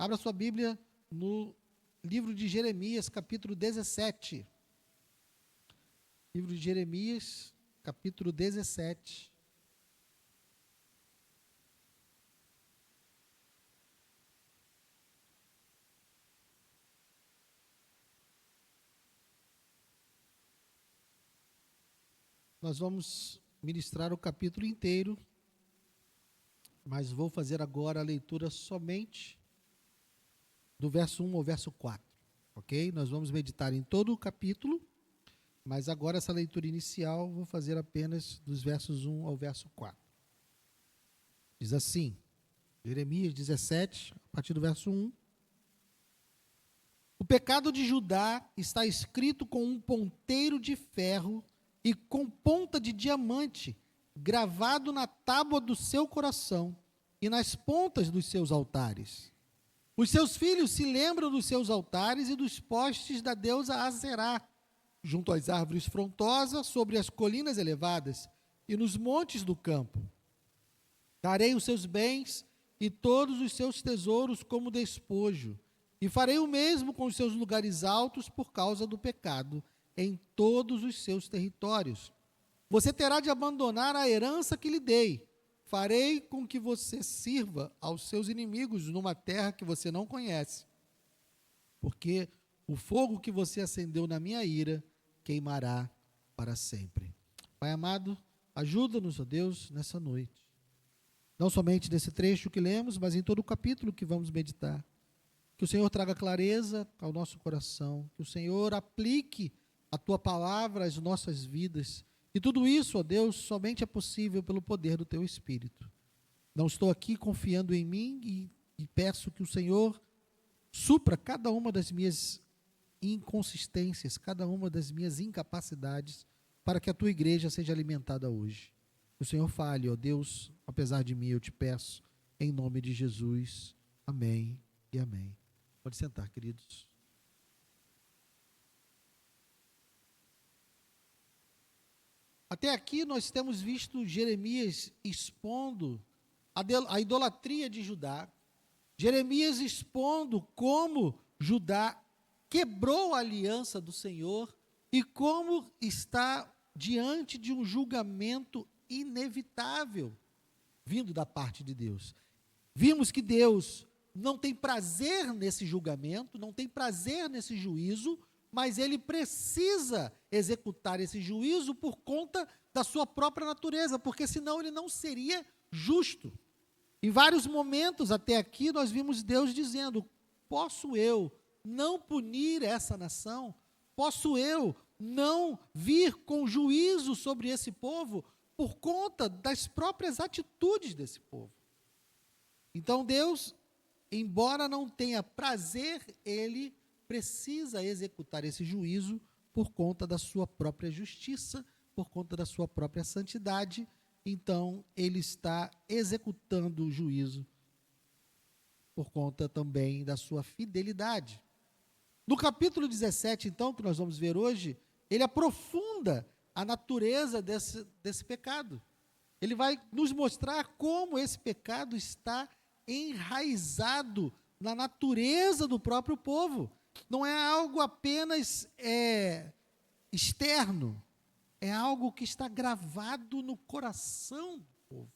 Abra sua Bíblia no livro de Jeremias, capítulo 17. Livro de Jeremias, capítulo 17. Nós vamos ministrar o capítulo inteiro, mas vou fazer agora a leitura somente do verso 1 ao verso 4, ok? Nós vamos meditar em todo o capítulo, mas agora essa leitura inicial vou fazer apenas dos versos 1 ao verso 4. Diz assim, Jeremias 17, a partir do verso 1. O pecado de Judá está escrito com um ponteiro de ferro e com ponta de diamante, gravado na tábua do seu coração e nas pontas dos seus altares. Os seus filhos se lembram dos seus altares e dos postes da deusa Aserá, junto às árvores frondosas, sobre as colinas elevadas e nos montes do campo. Darei os seus bens e todos os seus tesouros como despojo, e farei o mesmo com os seus lugares altos por causa do pecado em todos os seus territórios. Você terá de abandonar a herança que lhe dei. Farei com que você sirva aos seus inimigos numa terra que você não conhece, porque o fogo que você acendeu na minha ira queimará para sempre. Pai amado, ajuda-nos, ó Deus, nessa noite. Não somente nesse trecho que lemos, mas em todo o capítulo que vamos meditar. Que o Senhor traga clareza ao nosso coração, que o Senhor aplique a Tua palavra às nossas vidas. E tudo isso, ó Deus, somente é possível pelo poder do Teu Espírito. Não estou aqui confiando em mim e peço que o Senhor supra cada uma das minhas inconsistências, cada uma das minhas incapacidades, para que a Tua igreja seja alimentada hoje. Que o Senhor fale, ó Deus, apesar de mim, eu te peço, em nome de Jesus. Amém e amém. Pode sentar, queridos. Até aqui nós temos visto Jeremias expondo a idolatria de Judá. Jeremias expondo como Judá quebrou a aliança do Senhor e como está diante de um julgamento inevitável vindo da parte de Deus. Vimos que Deus não tem prazer nesse julgamento, não tem prazer nesse juízo, mas ele precisa executar esse juízo por conta da sua própria natureza, porque senão ele não seria justo. Em vários momentos até aqui nós vimos Deus dizendo: posso eu não punir essa nação? Posso eu não vir com juízo sobre esse povo por conta das próprias atitudes desse povo? Então Deus, embora não tenha prazer, ele precisa executar esse juízo por conta da sua própria justiça, por conta da sua própria santidade. Então, ele está executando o juízo por conta também da sua fidelidade. No capítulo 17, então, que nós vamos ver hoje, ele aprofunda a natureza desse pecado. Ele vai nos mostrar como esse pecado está enraizado na natureza do próprio povo. Não é algo apenas externo, é algo que está gravado no coração do povo.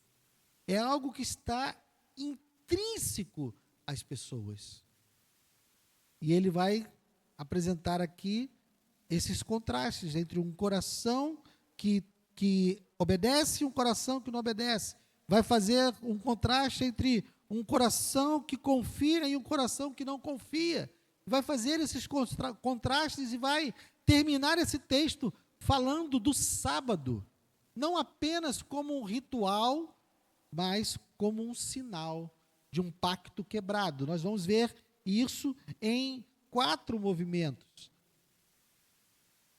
É algo que está intrínseco às pessoas. E ele vai apresentar aqui esses contrastes entre um coração que obedece e um coração que não obedece. Vai fazer um contraste entre um coração que confia e um coração que não confia. Vai fazer esses contrastes e vai terminar esse texto falando do sábado, não apenas como um ritual, mas como um sinal de um pacto quebrado. Nós vamos ver isso em 4 movimentos.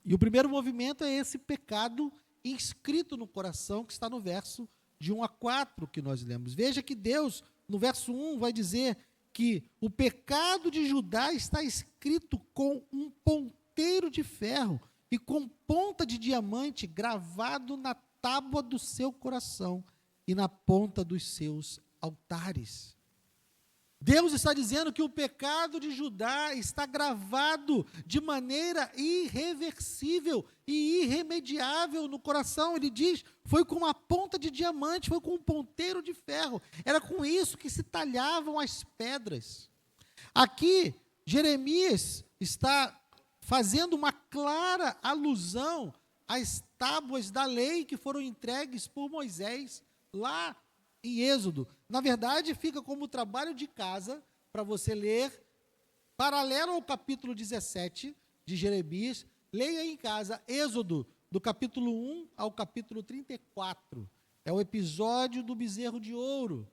E o primeiro movimento é esse pecado inscrito no coração, que está no verso de 1 a 4 que nós lemos. Veja que Deus, no verso 1, vai dizer que o pecado de Judá está escrito com um ponteiro de ferro e com ponta de diamante gravado na tábua do seu coração e na ponta dos seus altares. Deus está dizendo que o pecado de Judá está gravado de maneira irreversível e irremediável no coração. Ele diz, foi com uma ponta de diamante, foi com um ponteiro de ferro. Era com isso que se talhavam as pedras. Aqui, Jeremias está fazendo uma clara alusão às tábuas da lei que foram entregues por Moisés lá em Êxodo. Na verdade, fica como trabalho de casa para você ler, paralelo ao capítulo 17 de Jeremias, leia em casa Êxodo, do capítulo 1 ao capítulo 34. É o episódio do bezerro de ouro.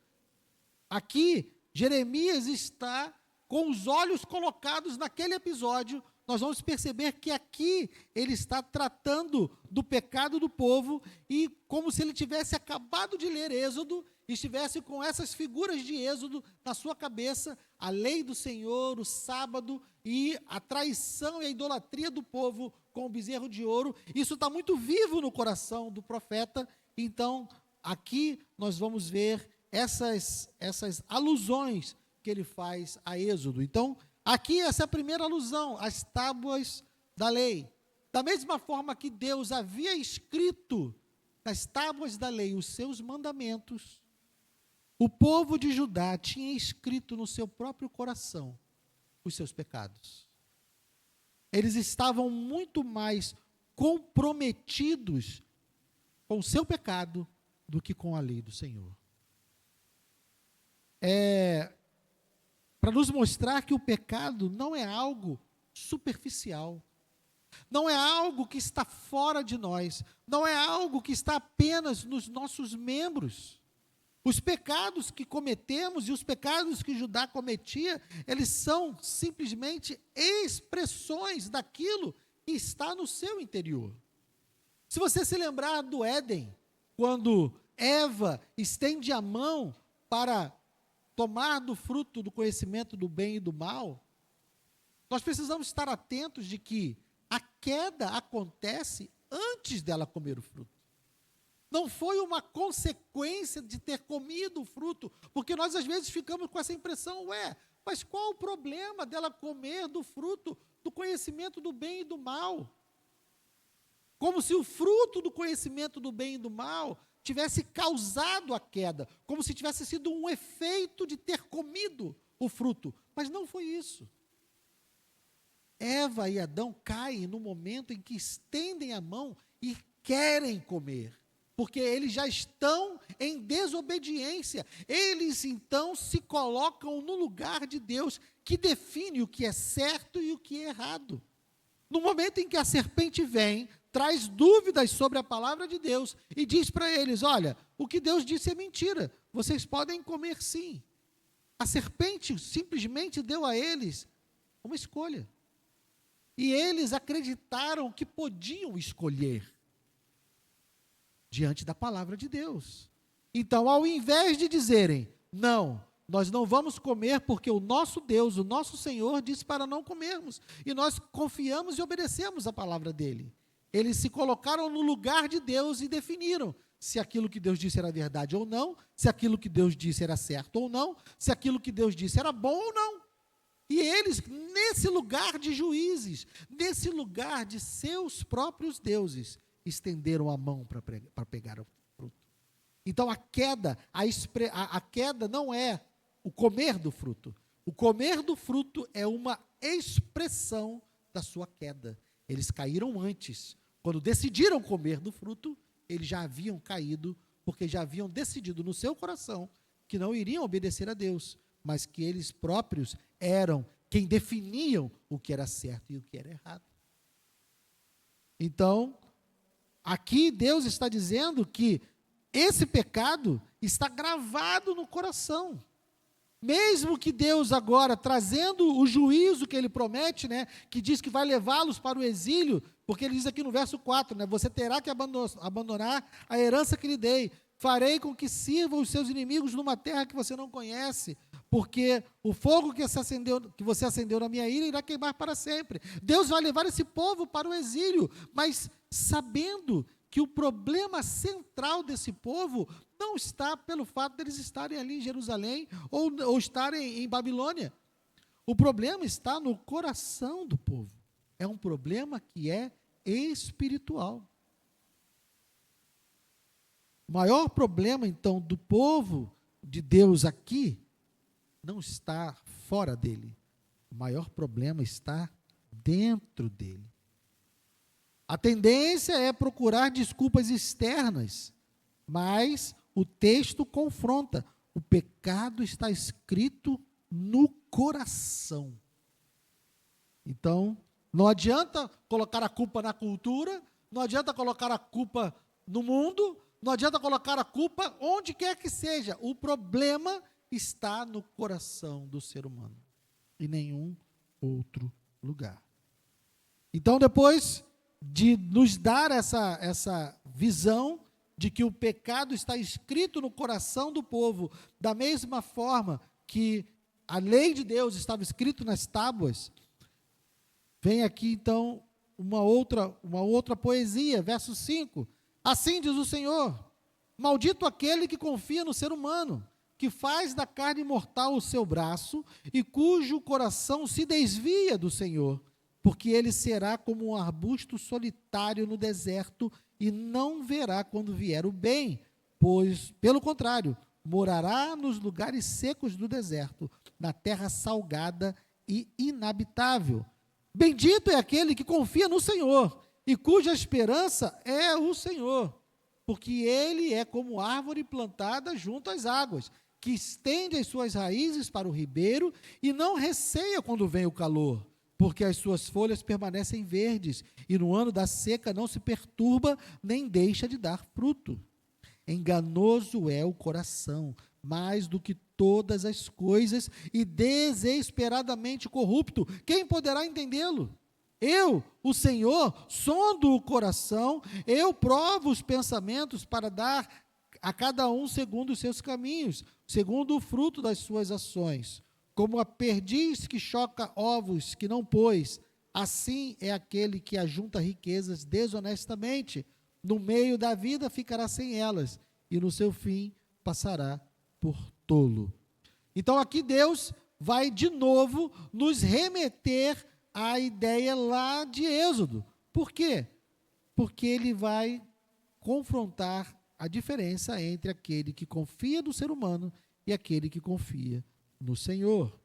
Aqui, Jeremias está com os olhos colocados naquele episódio. Nós vamos perceber que aqui ele está tratando do pecado do povo e como se ele tivesse acabado de ler Êxodo e estivesse com essas figuras de Êxodo na sua cabeça, a lei do Senhor, o sábado e a traição e a idolatria do povo com o bezerro de ouro. Isso está muito vivo no coração do profeta. Então, aqui nós vamos ver essas alusões que ele faz a Êxodo. Então, aqui essa é a primeira alusão, as tábuas da lei. Da mesma forma que Deus havia escrito nas tábuas da lei os seus mandamentos, o povo de Judá tinha escrito no seu próprio coração os seus pecados. Eles estavam muito mais comprometidos com o seu pecado do que com a lei do Senhor. Para nos mostrar que o pecado não é algo superficial, não é algo que está fora de nós, não é algo que está apenas nos nossos membros. Os pecados que cometemos e os pecados que Judá cometia, eles são simplesmente expressões daquilo que está no seu interior. Se você se lembrar do Éden, quando Eva estende a mão para tomar do fruto do conhecimento do bem e do mal, nós precisamos estar atentos de que a queda acontece antes dela comer o fruto. Não foi uma consequência de ter comido o fruto, porque nós às vezes ficamos com essa impressão, mas qual o problema dela comer do fruto do conhecimento do bem e do mal? Como se o fruto do conhecimento do bem e do mal tivesse causado a queda, como se tivesse sido um efeito de ter comido o fruto, mas não foi isso. Eva e Adão caem no momento em que estendem a mão e querem comer, porque eles já estão em desobediência. Eles então se colocam no lugar de Deus, que define o que é certo e o que é errado. No momento em que a serpente vem, traz dúvidas sobre a palavra de Deus e diz para eles, olha, o que Deus disse é mentira, vocês podem comer sim. A serpente simplesmente deu a eles uma escolha. E eles acreditaram que podiam escolher diante da palavra de Deus. Então, ao invés de dizerem, não, nós não vamos comer porque o nosso Deus, o nosso Senhor, disse para não comermos. E nós confiamos e obedecemos a palavra dele. Eles se colocaram no lugar de Deus e definiram se aquilo que Deus disse era verdade ou não, se aquilo que Deus disse era certo ou não, se aquilo que Deus disse era bom ou não. E eles, nesse lugar de juízes, nesse lugar de seus próprios deuses, estenderam a mão para pegar o fruto. Então a queda não é o comer do fruto. O comer do fruto é uma expressão da sua queda. Eles caíram antes. Quando decidiram comer do fruto, eles já haviam caído, porque já haviam decidido no seu coração que não iriam obedecer a Deus, mas que eles próprios eram quem definiam o que era certo e o que era errado. Então, aqui Deus está dizendo que esse pecado está gravado no coração. Mesmo que Deus agora, trazendo o juízo que ele promete, que diz que vai levá-los para o exílio, porque ele diz aqui no verso 4, você terá que abandonar a herança que lhe dei, farei com que sirvam os seus inimigos numa terra que você não conhece, porque o fogo que você acendeu na minha ira irá queimar para sempre. Deus vai levar esse povo para o exílio, mas sabendo que o problema central desse povo não está pelo fato deles estarem ali em Jerusalém ou estarem em Babilônia. O problema está no coração do povo. É um problema que é espiritual. O maior problema, então, do povo de Deus aqui não está fora dele. O maior problema está dentro dele. A tendência é procurar desculpas externas, mas o texto confronta. O pecado está escrito no coração. Então, não adianta colocar a culpa na cultura, não adianta colocar a culpa no mundo, não adianta colocar a culpa onde quer que seja. O problema está no coração do ser humano, em nenhum outro lugar. Então, depois de nos dar essa visão de que o pecado está escrito no coração do povo, da mesma forma que a lei de Deus estava escrito nas tábuas, vem aqui então uma outra poesia, verso 5. Assim diz o Senhor: maldito aquele que confia no ser humano, que faz da carne mortal o seu braço e cujo coração se desvia do Senhor, porque ele será como um arbusto solitário no deserto e não verá quando vier o bem, pois, pelo contrário, morará nos lugares secos do deserto, na terra salgada e inabitável. Bendito é aquele que confia no Senhor e cuja esperança é o Senhor, porque ele é como árvore plantada junto às águas, que estende as suas raízes para o ribeiro e não receia quando vem o calor, porque as suas folhas permanecem verdes, e no ano da seca não se perturba, nem deixa de dar fruto. Enganoso é o coração, mais do que todas as coisas, e desesperadamente corrupto. Quem poderá entendê-lo? Eu, o Senhor, sondo o coração, eu provo os pensamentos para dar a cada um segundo os seus caminhos, segundo o fruto das suas ações. Como a perdiz que choca ovos que não pôs, assim é aquele que ajunta riquezas desonestamente. No meio da vida ficará sem elas, e no seu fim passará por tolo. Então aqui Deus vai de novo nos remeter à ideia lá de Êxodo. Por quê? Porque ele vai confrontar a diferença entre aquele que confia no ser humano e aquele que confia no Senhor.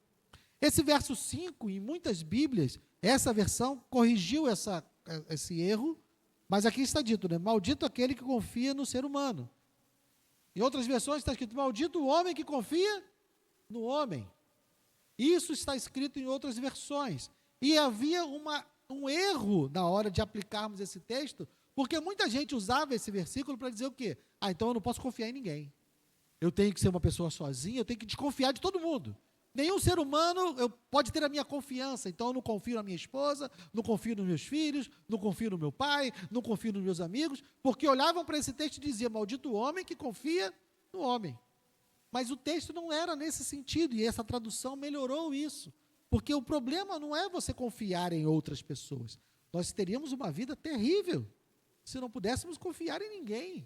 Esse verso 5, em muitas Bíblias, essa versão corrigiu esse erro, mas aqui está dito, né? Maldito aquele que confia no ser humano. Em outras versões está escrito, maldito o homem que confia no homem. Isso está escrito em outras versões. E havia um erro na hora de aplicarmos esse texto, porque muita gente usava esse versículo para dizer o quê? Então eu não posso confiar em ninguém. Eu tenho que ser uma pessoa sozinha, eu tenho que desconfiar de todo mundo. Nenhum ser humano pode ter a minha confiança, então eu não confio na minha esposa, não confio nos meus filhos, não confio no meu pai, não confio nos meus amigos, porque olhavam para esse texto e diziam, maldito o homem que confia no homem. Mas o texto não era nesse sentido, e essa tradução melhorou isso, porque o problema não é você confiar em outras pessoas. Nós teríamos uma vida terrível se não pudéssemos confiar em ninguém.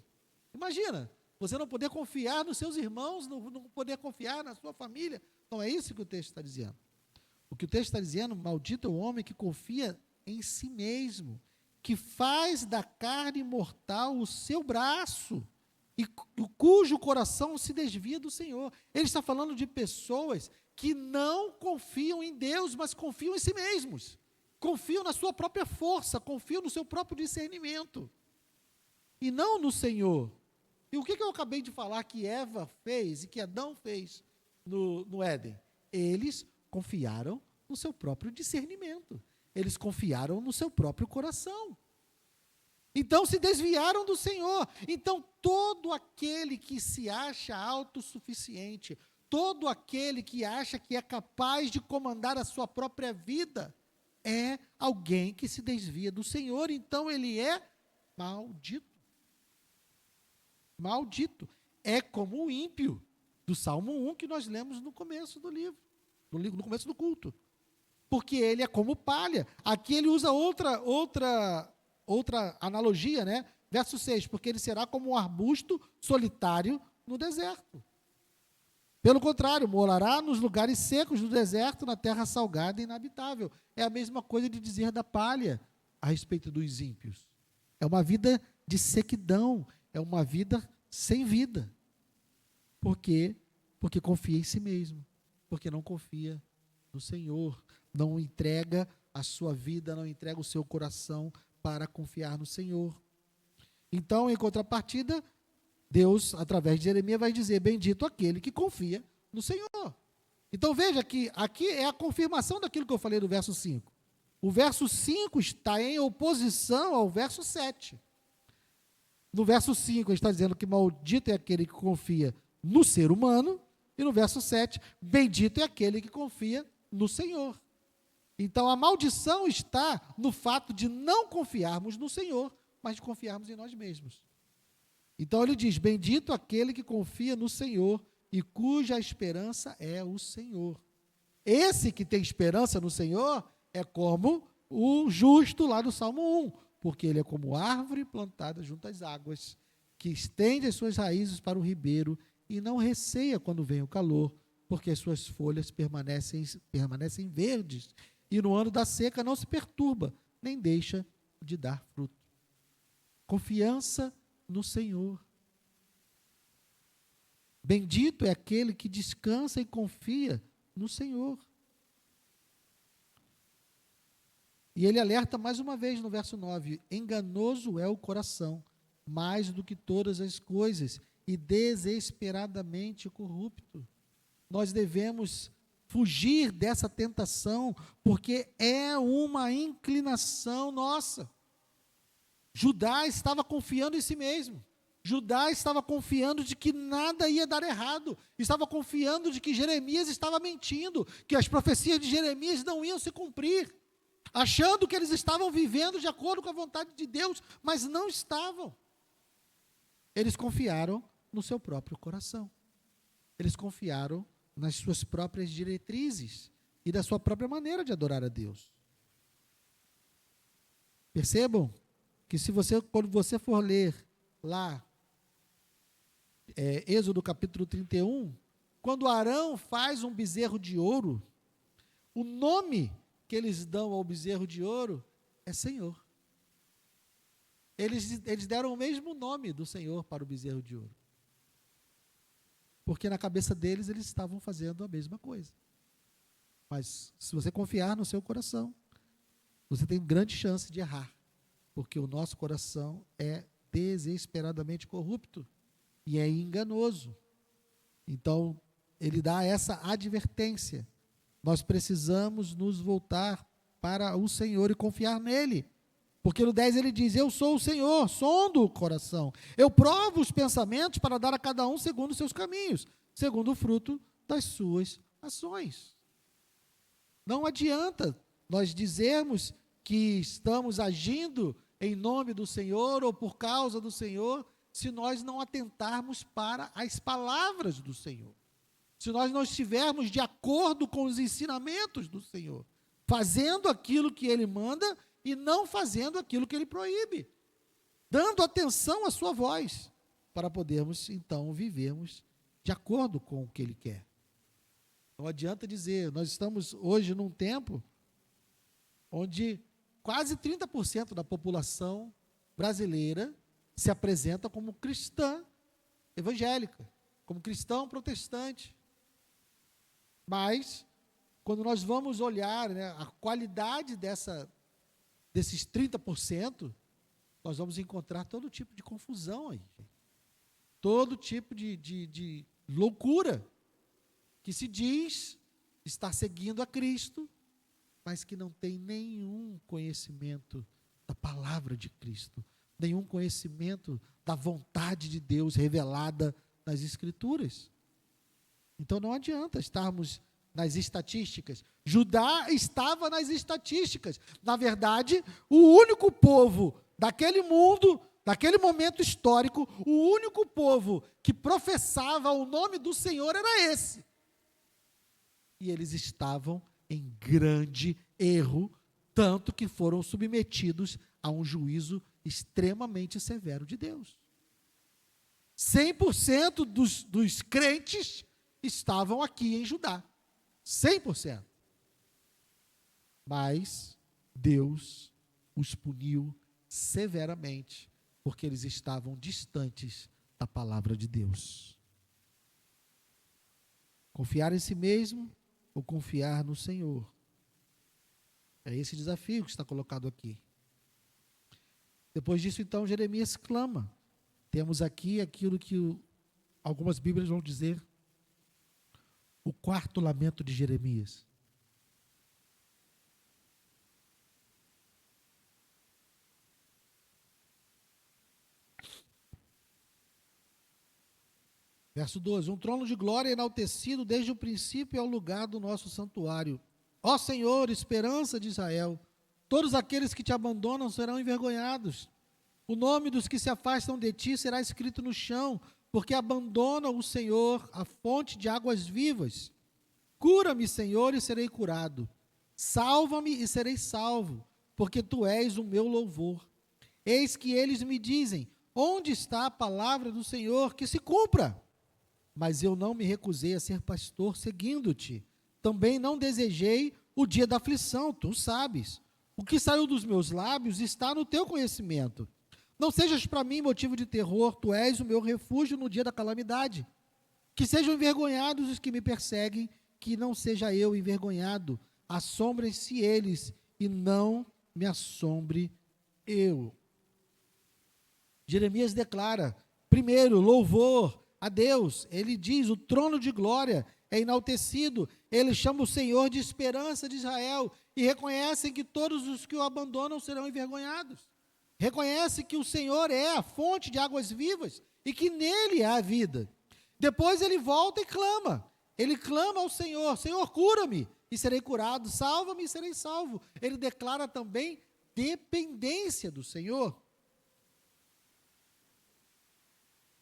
Imagina, você não poder confiar nos seus irmãos, não poder confiar na sua família. Não é isso que o texto está dizendo. O que o texto está dizendo, maldito é o homem que confia em si mesmo, que faz da carne mortal o seu braço, e cujo coração se desvia do Senhor. Ele está falando de pessoas que não confiam em Deus, mas confiam em si mesmos. Confiam na sua própria força, confiam no seu próprio discernimento, e não no Senhor. E o que eu acabei de falar que Eva fez e que Adão fez no Éden? Eles confiaram no seu próprio discernimento. Eles confiaram no seu próprio coração. Então se desviaram do Senhor. Então todo aquele que se acha autossuficiente, todo aquele que acha que é capaz de comandar a sua própria vida, é alguém que se desvia do Senhor. Então ele é maldito. Maldito. É como o ímpio do Salmo 1 que nós lemos no começo do livro, no começo do culto. Porque ele é como palha. Aqui ele usa outra analogia, né? Verso 6, porque ele será como um arbusto solitário no deserto. Pelo contrário, morará nos lugares secos do deserto, na terra salgada e inabitável. É a mesma coisa de dizer da palha a respeito dos ímpios. É uma vida de sequidão, é uma vida sem vida. Por quê? Porque confia em si mesmo, porque não confia no Senhor, não entrega a sua vida, não entrega o seu coração para confiar no Senhor. Então, em contrapartida, Deus, através de Jeremias, vai dizer: bendito aquele que confia no Senhor. Então veja que aqui é a confirmação daquilo que eu falei do verso 5. O verso 5 está em oposição ao verso 7. No verso 5 ele está dizendo que maldito é aquele que confia no ser humano, e no verso 7, bendito é aquele que confia no Senhor. Então a maldição está no fato de não confiarmos no Senhor, mas de confiarmos em nós mesmos. Então ele diz: bendito aquele que confia no Senhor e cuja esperança é o Senhor. Esse que tem esperança no Senhor é como o justo lá do Salmo 1, porque ele é como árvore plantada junto às águas, que estende as suas raízes para o ribeiro e não receia quando vem o calor, porque as suas folhas permanecem verdes, e no ano da seca não se perturba, nem deixa de dar fruto. Confiança no Senhor. Bendito é aquele que descansa e confia no Senhor. E ele alerta mais uma vez no verso 9: enganoso é o coração, mais do que todas as coisas, e desesperadamente corrupto. Nós devemos fugir dessa tentação, porque é uma inclinação nossa. Judá estava confiando em si mesmo. Judá estava confiando de que nada ia dar errado. Estava confiando de que Jeremias estava mentindo, que as profecias de Jeremias não iam se cumprir, achando que eles estavam vivendo de acordo com a vontade de Deus, mas não estavam. Eles confiaram no seu próprio coração. Eles confiaram nas suas próprias diretrizes e da sua própria maneira de adorar a Deus. Percebam que quando você for ler lá, Êxodo capítulo 31, quando Arão faz um bezerro de ouro, o nome que eles dão ao bezerro de ouro é Senhor. Eles deram o mesmo nome do Senhor para o bezerro de ouro. Porque na cabeça deles, eles estavam fazendo a mesma coisa. Mas se você confiar no seu coração, você tem grande chance de errar. Porque o nosso coração é desesperadamente corrupto e é enganoso. Então, ele dá essa advertência. Nós precisamos nos voltar para o Senhor e confiar nele. Porque no 10 ele diz: eu sou o Senhor, sondo o coração. Eu provo os pensamentos para dar a cada um segundo os seus caminhos, segundo o fruto das suas ações. Não adianta nós dizermos que estamos agindo em nome do Senhor ou por causa do Senhor, se nós não atentarmos para as palavras do Senhor. Se nós não estivermos de acordo com os ensinamentos do Senhor, fazendo aquilo que Ele manda e não fazendo aquilo que Ele proíbe, dando atenção à sua voz, para podermos, então, vivermos de acordo com o que Ele quer. Não adianta dizer, nós estamos hoje num tempo onde quase 30% da população brasileira se apresenta como cristã evangélica, como cristão protestante. Mas, quando nós vamos olhar, né, a qualidade desses 30%, nós vamos encontrar todo tipo de confusão aí. Todo tipo de loucura, que se diz estar seguindo a Cristo, mas que não tem nenhum conhecimento da palavra de Cristo, nenhum conhecimento da vontade de Deus revelada nas Escrituras. Então não adianta estarmos nas estatísticas. Judá estava nas estatísticas. Na verdade, o único povo daquele mundo, daquele momento histórico, o único povo que professava o nome do Senhor era esse. E eles estavam em grande erro, tanto que foram submetidos a um juízo extremamente severo de Deus. 100% dos crentes estavam aqui em Judá. 100%. Mas Deus os puniu severamente, porque eles estavam distantes da palavra de Deus. Confiar em si mesmo ou confiar no Senhor? É esse desafio que está colocado aqui. Depois disso, então, Jeremias clama. Temos aqui aquilo que algumas Bíblias vão dizer, o quarto lamento de Jeremias. Verso 12: um trono de glória enaltecido desde o princípio é o lugar do nosso santuário. Ó Senhor, esperança de Israel, todos aqueles que te abandonam serão envergonhados. O nome dos que se afastam de ti será escrito no chão, porque abandonam o Senhor, a fonte de águas vivas. Cura-me, Senhor, e serei curado. Salva-me e serei salvo, porque tu és o meu louvor. Eis que eles me dizem: onde está a palavra do Senhor? Que se cumpra. Mas eu não me recusei a ser pastor seguindo-te. Também não desejei o dia da aflição, tu sabes. O que saiu dos meus lábios está no teu conhecimento. Não sejas para mim motivo de terror, tu és o meu refúgio no dia da calamidade. Que sejam envergonhados os que me perseguem, que não seja eu envergonhado. Assombrem-se eles e não me assombre eu. Jeremias declara, primeiro, louvor a Deus. Ele diz, o trono de glória é enaltecido. Ele chama o Senhor de esperança de Israel e reconhecem que todos os que o abandonam serão envergonhados. Reconhece que o Senhor é a fonte de águas vivas e que nele há vida. Depois ele volta e clama. Ele clama ao Senhor: Senhor, cura-me e serei curado, salva-me e serei salvo. Ele declara também dependência do Senhor.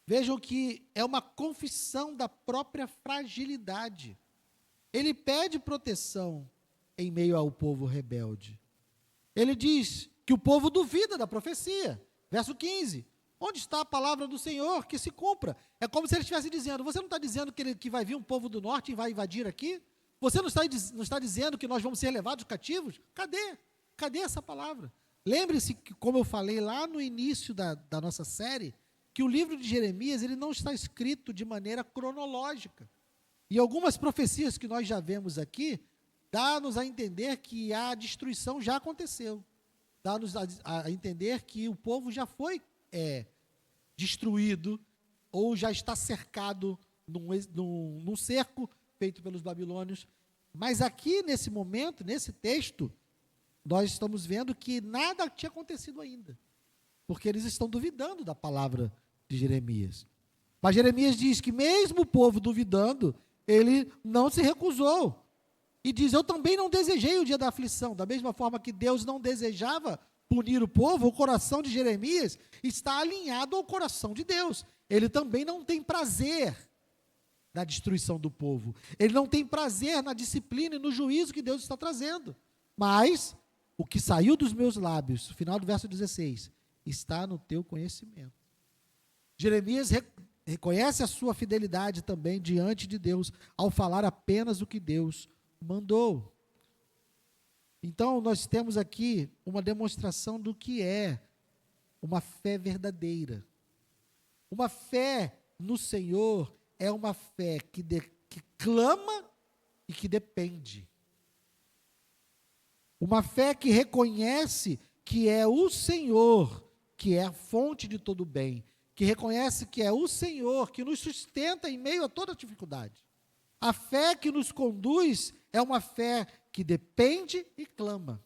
Vejam que é uma confissão da própria fragilidade. Ele pede proteção em meio ao povo rebelde. Ele diz que o povo duvida da profecia. Verso 15. Onde está a palavra do Senhor? Que se cumpra. É como se ele estivesse dizendo, você não está dizendo que vai vir um povo do norte e vai invadir aqui? Você não está dizendo que nós vamos ser levados cativos? Cadê? Cadê essa palavra? Lembre-se que, como eu falei lá no início da nossa série, que o livro de Jeremias ele não está escrito de maneira cronológica. E algumas profecias que nós já vemos aqui, dá-nos a entender que a destruição já aconteceu. Dá-nos a entender que o povo já foi destruído, ou já está cercado num cerco feito pelos babilônios. Mas aqui, nesse momento, nesse texto, nós estamos vendo que nada tinha acontecido ainda, porque eles estão duvidando da palavra de Jeremias. Mas Jeremias diz que mesmo o povo duvidando, ele não se recusou. E diz, eu também não desejei o dia da aflição. Da mesma forma que Deus não desejava punir o povo, o coração de Jeremias está alinhado ao coração de Deus. Ele também não tem prazer na destruição do povo. Ele não tem prazer na disciplina e no juízo que Deus está trazendo. Mas o que saiu dos meus lábios, final do verso 16, está no teu conhecimento. Jeremias reconhece a sua fidelidade também diante de Deus, ao falar apenas o que Deus mandou. Então, nós temos aqui uma demonstração do que é uma fé verdadeira. Uma fé no Senhor é uma fé que clama e que depende. Uma fé que reconhece que é o Senhor que é a fonte de todo bem, que reconhece que é o Senhor que nos sustenta em meio a toda dificuldade. A fé que nos conduz é uma fé que depende e clama.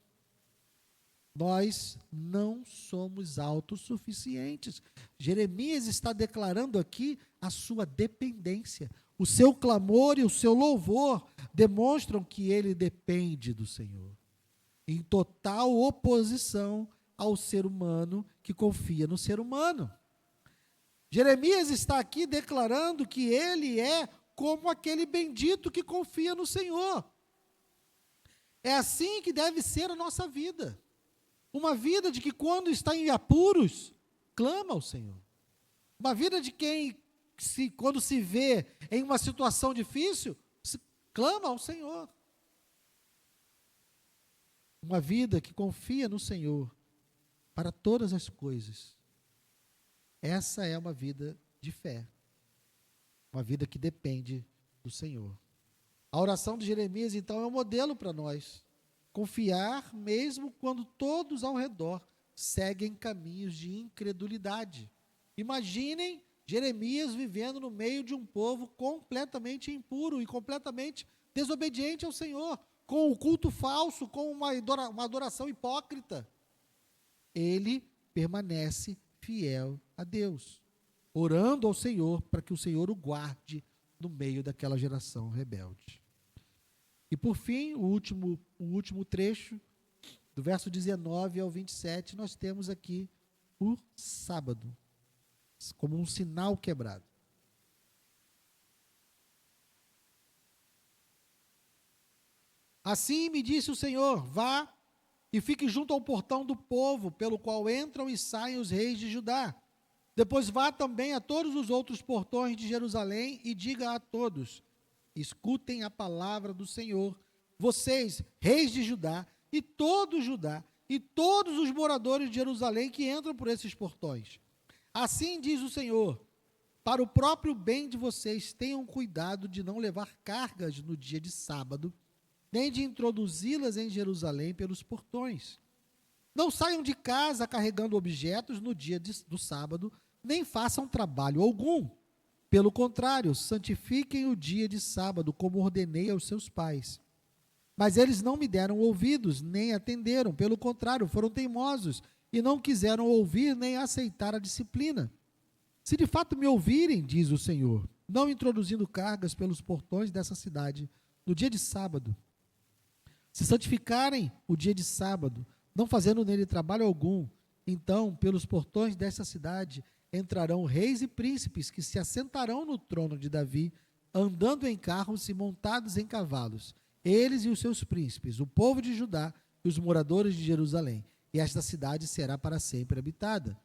Nós não somos autossuficientes. Jeremias está declarando aqui a sua dependência. O seu clamor e o seu louvor demonstram que ele depende do Senhor, em total oposição ao ser humano que confia no ser humano. Jeremias está aqui declarando que ele é como aquele bendito que confia no Senhor. É assim que deve ser a nossa vida. Uma vida de que quando está em apuros, clama ao Senhor. Uma vida de quem, quando se vê em uma situação difícil, clama ao Senhor. Uma vida que confia no Senhor para todas as coisas. Essa é uma vida de fé. Uma vida que depende do Senhor. A oração de Jeremias, então, é um modelo para nós. Confiar mesmo quando todos ao redor seguem caminhos de incredulidade. Imaginem Jeremias vivendo no meio de um povo completamente impuro e completamente desobediente ao Senhor, com o culto falso, com uma adoração hipócrita. Ele permanece fiel a Deus, orando ao Senhor para que o Senhor o guarde no meio daquela geração rebelde. E por fim, o último trecho, do verso 19 ao 27, nós temos aqui o sábado, como um sinal quebrado. Assim me disse o Senhor: vá e fique junto ao portão do povo, pelo qual entram e saem os reis de Judá. Depois vá também a todos os outros portões de Jerusalém e diga a todos: escutem a palavra do Senhor, vocês, reis de Judá, e todo Judá, e todos os moradores de Jerusalém que entram por esses portões. Assim diz o Senhor: para o próprio bem de vocês, tenham cuidado de não levar cargas no dia de sábado, nem de introduzi-las em Jerusalém pelos portões. Não saiam de casa carregando objetos no dia do sábado, nem façam trabalho algum. Pelo contrário, santifiquem o dia de sábado, como ordenei aos seus pais. Mas eles não me deram ouvidos, nem atenderam. Pelo contrário, foram teimosos e não quiseram ouvir nem aceitar a disciplina. Se de fato me ouvirem, diz o Senhor, não introduzindo cargas pelos portões dessa cidade no dia de sábado, se santificarem o dia de sábado, não fazendo nele trabalho algum, então, pelos portões dessa cidade, entrarão reis e príncipes que se assentarão no trono de Davi, andando em carros e montados em cavalos, eles e os seus príncipes, o povo de Judá e os moradores de Jerusalém, e esta cidade será para sempre habitada.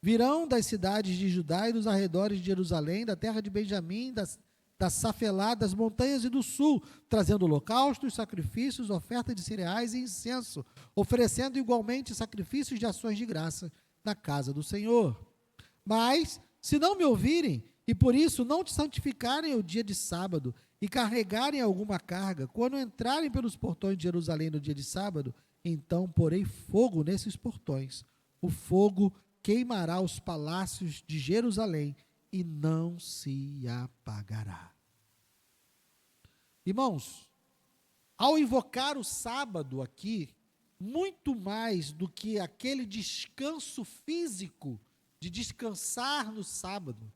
Virão das cidades de Judá e dos arredores de Jerusalém, da terra de Benjamim, da Safelá, das montanhas e do sul, trazendo holocaustos, sacrifícios, oferta de cereais e incenso, oferecendo igualmente sacrifícios de ações de graça na casa do Senhor. Mas, se não me ouvirem, e por isso não te santificarem o dia de sábado, e carregarem alguma carga, quando entrarem pelos portões de Jerusalém no dia de sábado, então porei fogo nesses portões. O fogo queimará os palácios de Jerusalém, e não se apagará. Irmãos, ao invocar o sábado aqui, muito mais do que aquele descanso físico, de descansar no sábado,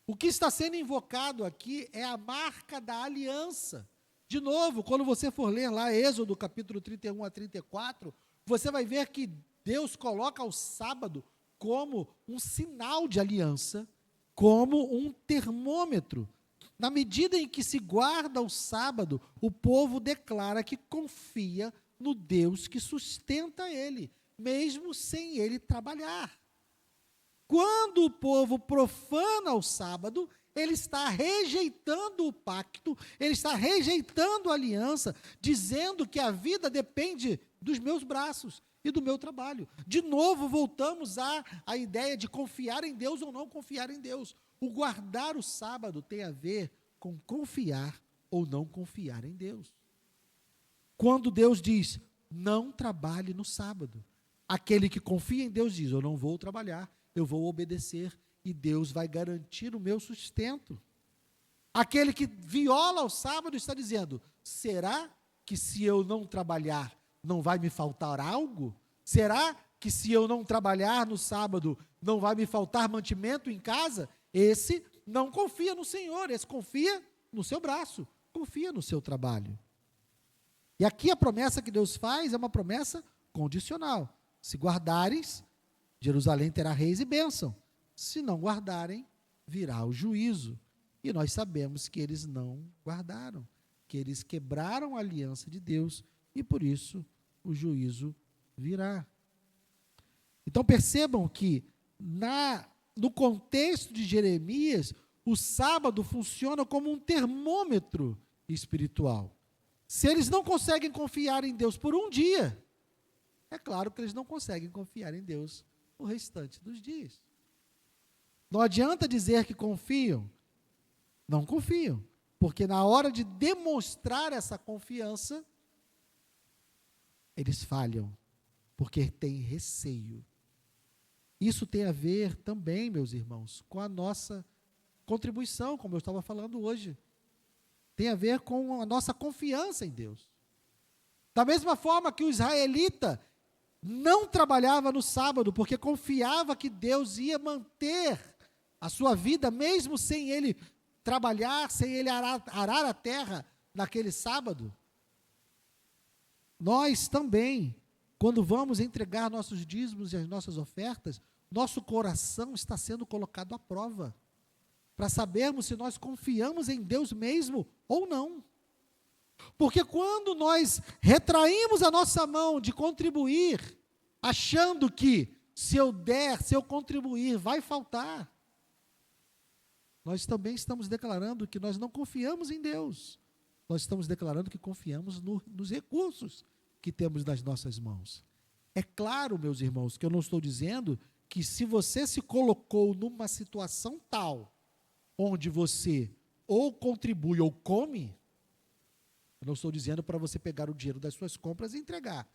o que está sendo invocado aqui é a marca da aliança. De novo, quando você for ler lá Êxodo capítulo 31 a 34, você vai ver que Deus coloca o sábado como um sinal de aliança, como um termômetro. Na medida em que se guarda o sábado, o povo declara que confia no Deus que sustenta ele, mesmo sem ele trabalhar. Quando o povo profana o sábado, ele está rejeitando o pacto, ele está rejeitando a aliança, dizendo que a vida depende dos meus braços e do meu trabalho. De novo, voltamos à ideia de confiar em Deus ou não confiar em Deus. O guardar o sábado tem a ver com confiar ou não confiar em Deus. Quando Deus diz, não trabalhe no sábado, aquele que confia em Deus diz, eu não vou trabalhar, eu vou obedecer e Deus vai garantir o meu sustento. Aquele que viola o sábado está dizendo, será que se eu não trabalhar, não vai me faltar algo? Será que se eu não trabalhar no sábado, não vai me faltar mantimento em casa? Esse não confia no Senhor, esse confia no seu braço, confia no seu trabalho. E aqui a promessa que Deus faz é uma promessa condicional. Se guardares, Jerusalém terá reis e bênção. Se não guardarem, virá o juízo. E nós sabemos que eles não guardaram, que eles quebraram a aliança de Deus e por isso o juízo virá. Então percebam que no contexto de Jeremias, o sábado funciona como um termômetro espiritual. Se eles não conseguem confiar em Deus por um dia, é claro que eles não conseguem confiar em Deus o restante dos dias. Não adianta dizer que confiam. Não confiam. Porque na hora de demonstrar essa confiança, eles falham. Porque têm receio. Isso tem a ver também, meus irmãos, com a nossa contribuição, como eu estava falando hoje. Tem a ver com a nossa confiança em Deus. Da mesma forma que o israelita não trabalhava no sábado, porque confiava que Deus ia manter a sua vida, mesmo sem ele trabalhar, sem ele arar a terra naquele sábado. Nós também, quando vamos entregar nossos dízimos e as nossas ofertas, nosso coração está sendo colocado à prova, para sabermos se nós confiamos em Deus mesmo ou não. Porque quando nós retraímos a nossa mão de contribuir, achando que se eu der, se eu contribuir, vai faltar, nós também estamos declarando que nós não confiamos em Deus. Nós estamos declarando que confiamos nos recursos que temos nas nossas mãos. É claro, meus irmãos, que eu não estou dizendo que se você se colocou numa situação tal, onde você ou contribui ou come, eu não estou dizendo para você pegar o dinheiro das suas compras e entregar.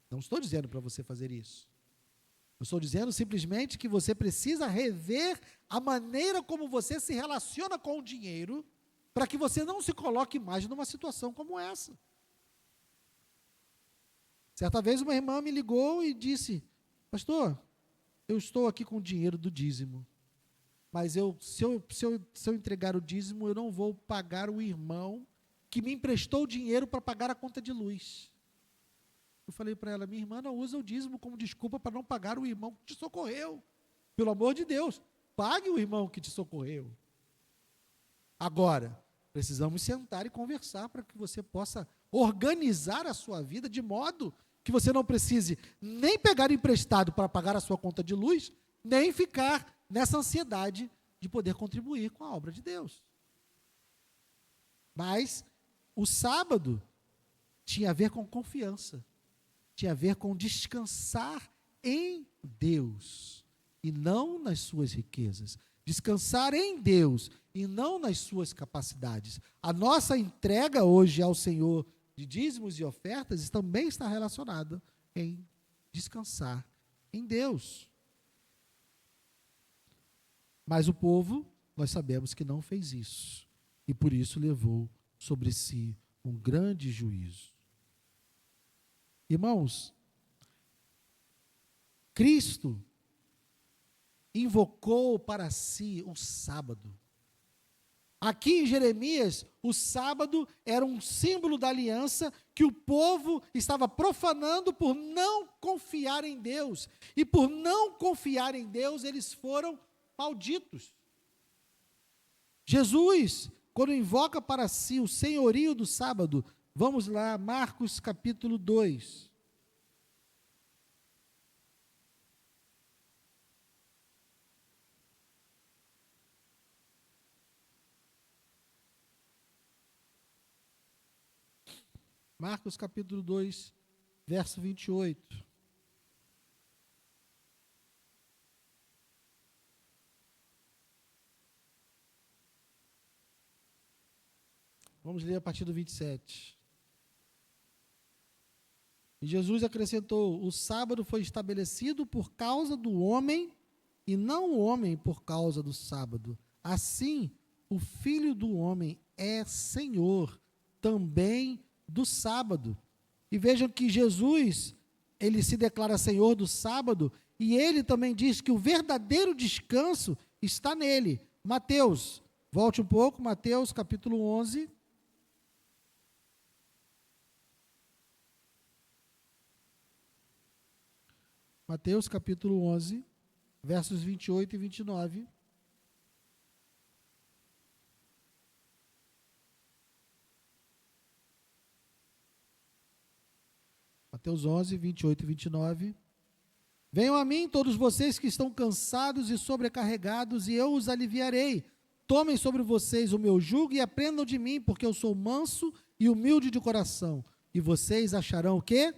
Não estou dizendo para você fazer isso. Eu estou dizendo simplesmente que você precisa rever a maneira como você se relaciona com o dinheiro, para que você não se coloque mais numa situação como essa. Certa vez uma irmã me ligou e disse: pastor, eu estou aqui com o dinheiro do dízimo, mas se eu entregar o dízimo, eu não vou pagar o irmão que me emprestou o dinheiro para pagar a conta de luz. Eu falei para ela: minha irmã, não usa o dízimo como desculpa para não pagar o irmão que te socorreu. Pelo amor de Deus, pague o irmão que te socorreu. Agora, precisamos sentar e conversar para que você possa organizar a sua vida de modo que você não precise nem pegar emprestado para pagar a sua conta de luz, nem ficar nessa ansiedade de poder contribuir com a obra de Deus. Mas o sábado tinha a ver com confiança, tinha a ver com descansar em Deus e não nas suas riquezas. Descansar em Deus e não nas suas capacidades. A nossa entrega hoje ao Senhor de dízimos e ofertas também está relacionada em descansar em Deus. Mas o povo, nós sabemos que não fez isso. E por isso levou sobre si um grande juízo. Irmãos, Cristo invocou para si o sábado. Aqui em Jeremias, o sábado era um símbolo da aliança que o povo estava profanando por não confiar em Deus. E por não confiar em Deus, eles foram malditos. Jesus, quando invoca para si o senhorio do sábado, vamos lá, Marcos capítulo 2. Marcos capítulo 2, verso 28. Vamos ler a partir do 27. E Jesus acrescentou: o sábado foi estabelecido por causa do homem, e não o homem por causa do sábado. Assim, o Filho do homem é Senhor também do sábado. E vejam que Jesus, ele se declara Senhor do sábado, e ele também diz que o verdadeiro descanso está nele. Mateus, volte um pouco, Mateus capítulo 11. Mateus capítulo 11, versos 28 e 29. Mateus 11, 28 e 29. Venham a mim todos vocês que estão cansados e sobrecarregados, e eu os aliviarei. Tomem sobre vocês o meu jugo e aprendam de mim, porque eu sou manso e humilde de coração. E vocês acharão o quê?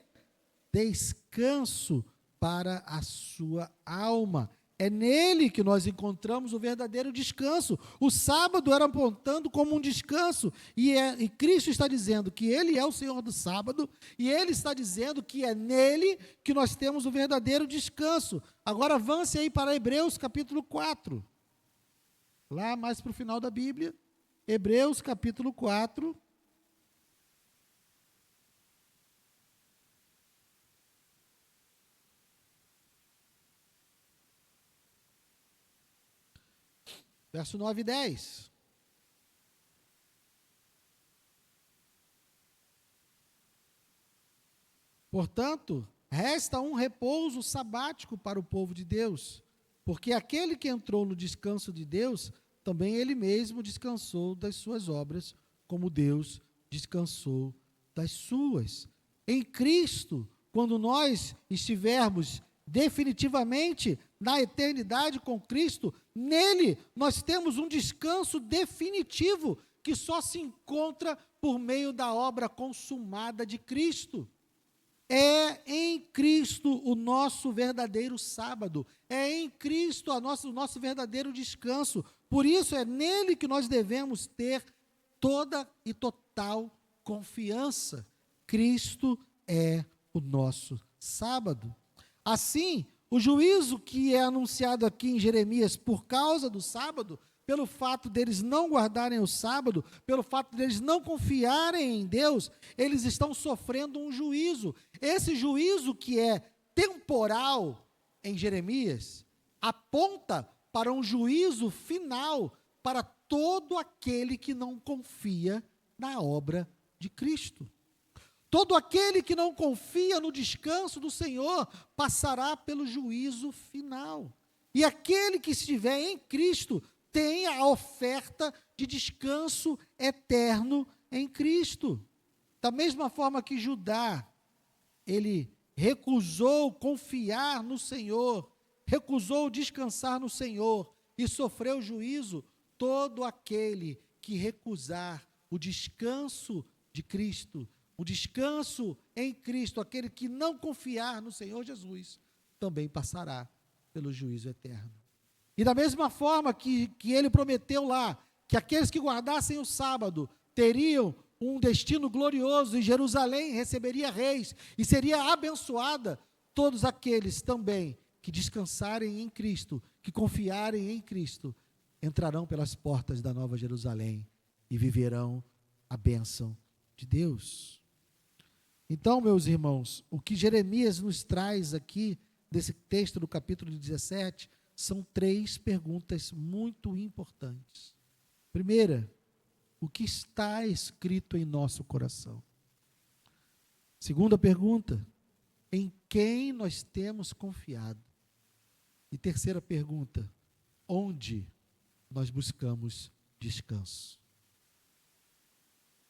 Descanso para a sua alma. É nele que nós encontramos o verdadeiro descanso. O sábado era apontando como um descanso, e Cristo está dizendo que Ele é o Senhor do sábado, e Ele está dizendo que é nele que nós temos o verdadeiro descanso. Agora avance aí para Hebreus capítulo 4, lá mais para o final da Bíblia, Hebreus capítulo 4, verso 9 e 10. Portanto, resta um repouso sabático para o povo de Deus, porque aquele que entrou no descanso de Deus, também ele mesmo descansou das suas obras, como Deus descansou das suas. Em Cristo, quando nós estivermos definitivamente na eternidade com Cristo, nele nós temos um descanso definitivo que só se encontra por meio da obra consumada de Cristo. É em Cristo o nosso verdadeiro sábado, é em Cristo o nosso verdadeiro descanso. Por isso é nele que nós devemos ter toda e total confiança. Cristo é o nosso sábado. Assim, o juízo que é anunciado aqui em Jeremias por causa do sábado, pelo fato deles não guardarem o sábado, pelo fato deles não confiarem em Deus, eles estão sofrendo um juízo. Esse juízo que é temporal em Jeremias, aponta para um juízo final para todo aquele que não confia na obra de Cristo. Todo aquele que não confia no descanso do Senhor passará pelo juízo final. E aquele que estiver em Cristo tem a oferta de descanso eterno em Cristo. Da mesma forma que Judá, ele recusou confiar no Senhor, recusou descansar no Senhor e sofreu juízo, todo aquele que recusar o descanso de Cristo, o descanso em Cristo, aquele que não confiar no Senhor Jesus, também passará pelo juízo eterno. E da mesma forma que ele prometeu lá, que aqueles que guardassem o sábado teriam um destino glorioso em Jerusalém, receberia reis e seria abençoada, todos aqueles também que descansarem em Cristo, que confiarem em Cristo, entrarão pelas portas da Nova Jerusalém e viverão a bênção de Deus. Então, meus irmãos, o que Jeremias nos traz aqui, desse texto do capítulo 17, são 3 perguntas muito importantes. Primeira, o que está escrito em nosso coração? Segunda pergunta, em quem nós temos confiado? E terceira pergunta, onde nós buscamos descanso?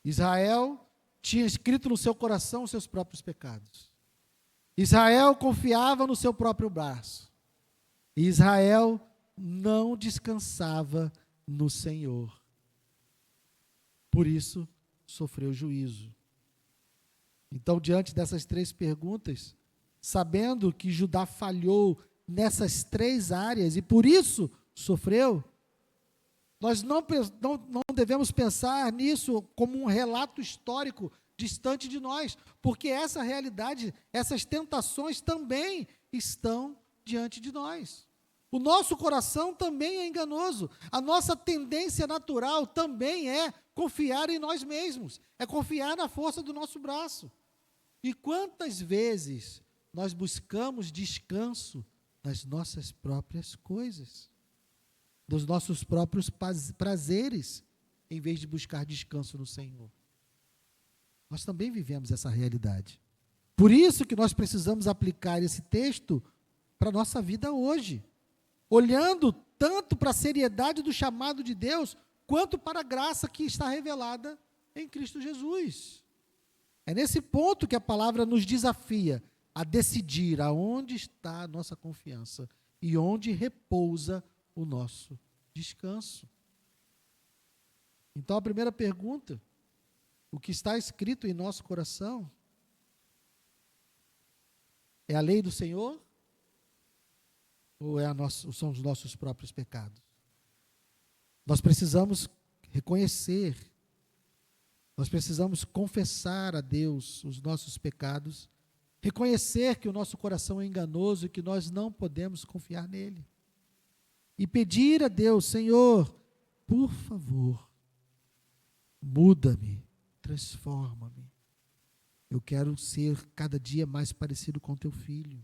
Israel tinha escrito no seu coração os seus próprios pecados. Israel confiava no seu próprio braço. Israel não descansava no Senhor. Por isso, sofreu juízo. Então, diante dessas 3 perguntas, sabendo que Judá falhou nessas 3 áreas e por isso sofreu, nós não devemos pensar nisso como um relato histórico distante de nós, porque essa realidade, essas tentações também estão diante de nós. O nosso coração também é enganoso. A nossa tendência natural também é confiar em nós mesmos, é confiar na força do nosso braço. E quantas vezes nós buscamos descanso nas nossas próprias coisas, dos nossos próprios prazeres, em vez de buscar descanso no Senhor? Nós também vivemos essa realidade. Por isso que nós precisamos aplicar esse texto para a nossa vida hoje, olhando tanto para a seriedade do chamado de Deus, quanto para a graça que está revelada em Cristo Jesus. É nesse ponto que a palavra nos desafia. a decidir aonde está a nossa confiança e onde repousa o nosso descanso. Então, a primeira pergunta: o que está escrito em nosso coração é a lei do Senhor ou são os nossos próprios pecados? Nós precisamos reconhecer, nós precisamos confessar a Deus os nossos pecados, reconhecer que o nosso coração é enganoso e que nós não podemos confiar nele. E pedir a Deus: Senhor, por favor, muda-me, transforma-me. Eu quero ser cada dia mais parecido com teu Filho.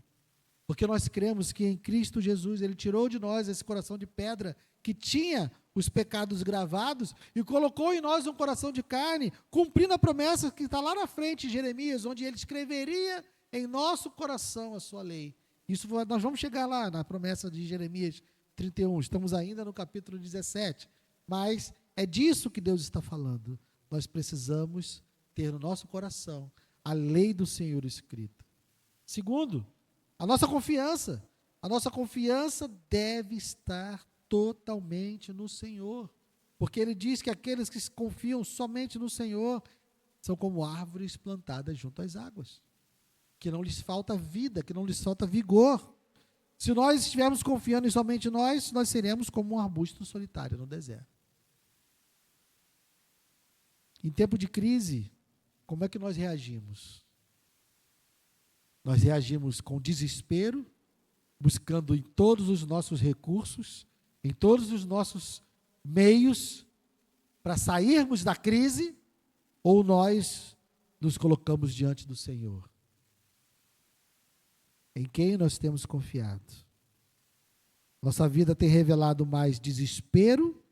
Porque nós cremos que em Cristo Jesus, Ele tirou de nós esse coração de pedra que tinha os pecados gravados e colocou em nós um coração de carne, cumprindo a promessa que está lá na frente em Jeremias, onde Ele escreveria em nosso coração a sua lei. Nós vamos chegar lá na promessa de Jeremias 31, estamos ainda no capítulo 17, mas é disso que Deus está falando. Nós precisamos ter no nosso coração a lei do Senhor escrita. Segundo, a nossa confiança deve estar totalmente no Senhor, porque Ele diz que aqueles que confiam somente no Senhor são como árvores plantadas junto às águas, que não lhes falta vida, que não lhes falta vigor. Se nós estivermos confiando em somente nós seremos como um arbusto solitário no deserto. Em tempo de crise, como é que nós reagimos? Nós reagimos com desespero, buscando em todos os nossos recursos, em todos os nossos meios, para sairmos da crise, ou nós nos colocamos diante do Senhor? Em quem nós temos confiado? Nossa vida tem revelado mais desespero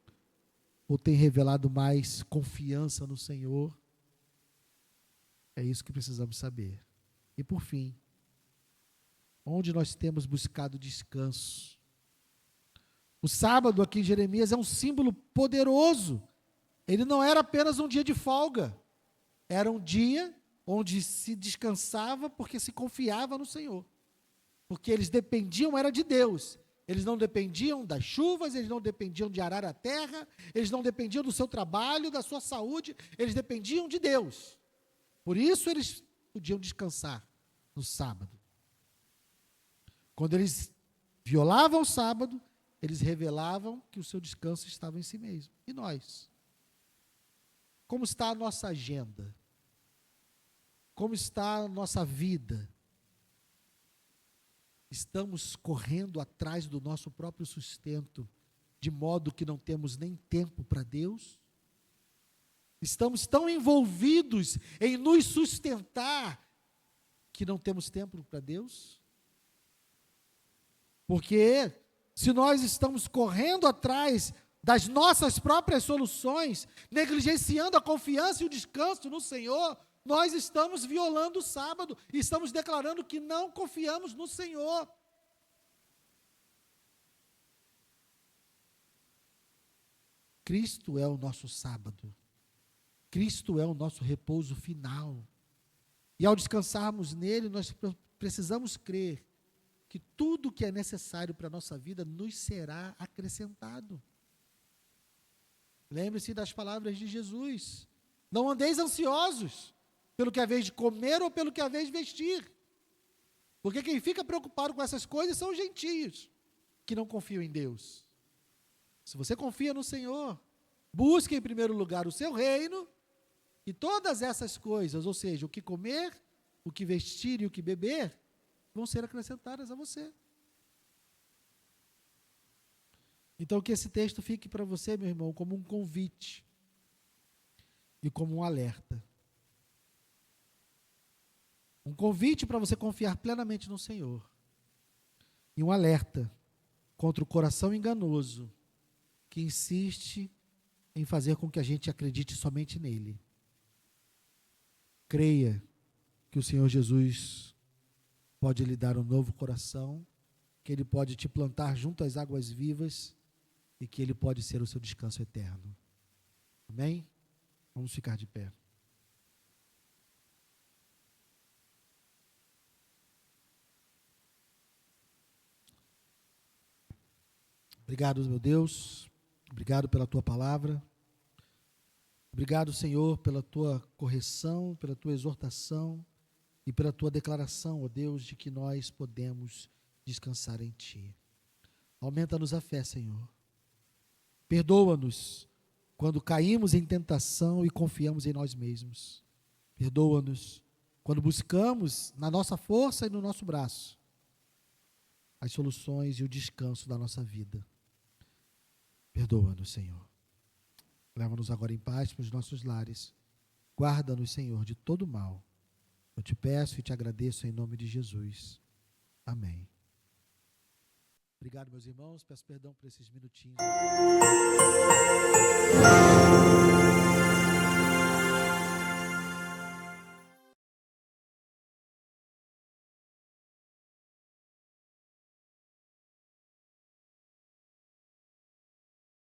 ou tem revelado mais confiança no Senhor? É isso que precisamos saber. E por fim, onde nós temos buscado descanso? O sábado aqui em Jeremias é um símbolo poderoso. Ele não era apenas um dia de folga, era um dia onde se descansava porque se confiava no Senhor. Porque eles dependiam, era de Deus. Eles não dependiam das chuvas, eles não dependiam de arar a terra, eles não dependiam do seu trabalho, da sua saúde, eles dependiam de Deus. Por isso eles podiam descansar no sábado. Quando eles violavam o sábado, eles revelavam que o seu descanso estava em si mesmo. E nós? Como está a nossa agenda? Como está a nossa vida? Estamos correndo atrás do nosso próprio sustento, de modo que não temos nem tempo para Deus? Estamos tão envolvidos em nos sustentar que não temos tempo para Deus? Porque se nós estamos correndo atrás das nossas próprias soluções, negligenciando a confiança e o descanso no Senhor, nós estamos violando o sábado e estamos declarando que não confiamos no Senhor. Cristo é o nosso sábado. Cristo é o nosso repouso final. E ao descansarmos nele, nós precisamos crer que tudo que é necessário para a nossa vida nos será acrescentado. Lembre-se das palavras de Jesus: não andeis ansiosos pelo que é vez de comer ou pelo que é vez de vestir. Porque quem fica preocupado com essas coisas são os gentios, que não confiam em Deus. Se você confia no Senhor, busque em primeiro lugar o seu reino, e todas essas coisas, ou seja, o que comer, o que vestir e o que beber, vão ser acrescentadas a você. Então que esse texto fique para você, meu irmão, como um convite e como um alerta. Um convite para você confiar plenamente no Senhor. E um alerta contra o coração enganoso que insiste em fazer com que a gente acredite somente nele. Creia que o Senhor Jesus pode lhe dar um novo coração, que Ele pode te plantar junto às águas vivas e que Ele pode ser o seu descanso eterno. Amém? Vamos ficar de pé. Obrigado, meu Deus. Obrigado pela tua palavra. Obrigado, Senhor, pela tua correção, pela tua exortação e pela tua declaração, ó Deus, de que nós podemos descansar em ti. Aumenta-nos a fé, Senhor. Perdoa-nos quando caímos em tentação e confiamos em nós mesmos. Perdoa-nos quando buscamos na nossa força e no nosso braço as soluções e o descanso da nossa vida. Perdoa-nos, Senhor. Leva-nos agora em paz para os nossos lares. Guarda-nos, Senhor, de todo mal. Eu te peço e te agradeço em nome de Jesus. Amém. Obrigado, meus irmãos. Peço perdão por esses minutinhos.